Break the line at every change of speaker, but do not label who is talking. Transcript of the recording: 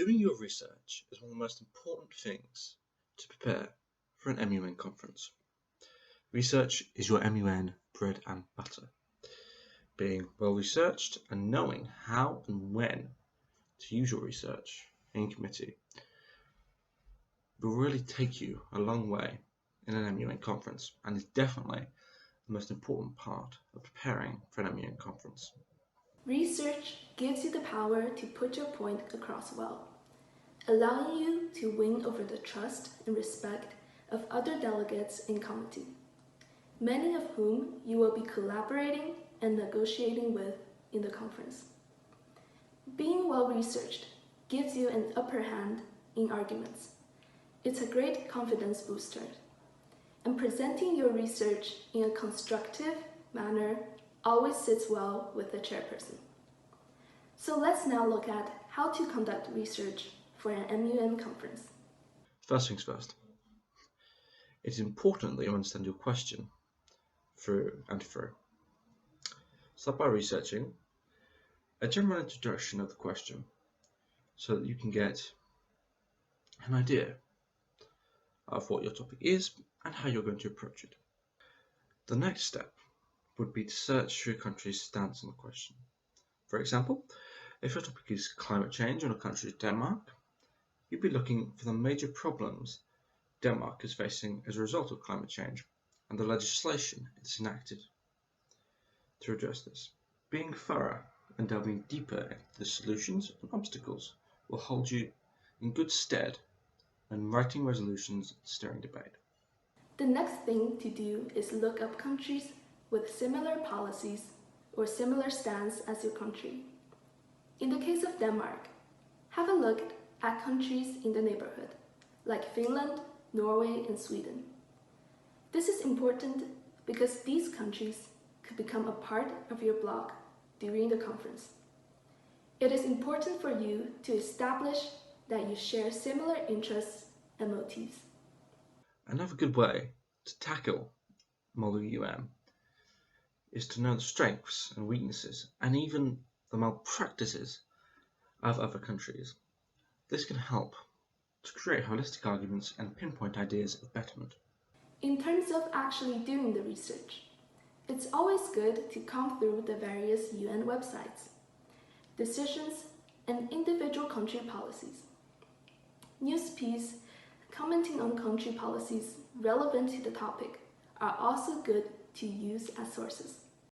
Doing your research is one of the most important things to prepare for an MUN conference. Research is your MUN bread and butter. Being well researched and knowing how and when to use your research in committee will really take you a long way in an MUN conference and is definitely the most important part of preparing for an MUN conference.
Research gives you the power to put your point across well, allowing you to win over the trust and respect of other delegates in committee, many of whom you will be collaborating and negotiating with in the conference. Being well-researched gives you an upper hand in arguments. It's a great confidence booster. And presenting your research in a constructive manner always sits well with the chairperson. So let's now look at how to conduct research for an MUN conference.
First things first. It is important that you understand your question through and through. Start by researching a general introduction of the question so that you can get an idea of what your topic is and how you're going to approach it. The next step would be to search for your country's stance on the question. For example, if your topic is climate change and your country is Denmark, you'd be looking for the major problems Denmark is facing as a result of climate change and the legislation it's enacted to address this. Being thorough and delving deeper into the solutions and obstacles will hold you in good stead when writing resolutions and steering debate.
The next thing to do is look up countries with similar policies or similar stance as your country. In the case of Denmark, have a look at countries in the neighborhood, like Finland, Norway, and Sweden. This is important because these countries could become a part of your blog during the conference. It is important for you to establish that you share similar interests and motives.
Another good way to tackle Model UM is to know the strengths and weaknesses and even the malpractices of other countries. This can help to create holistic arguments and pinpoint ideas of betterment.
In terms of actually doing the research, it's always good to comb through the various UN websites, decisions, and individual country policies. News pieces commenting on country policies relevant to the topic are also good to use as sources.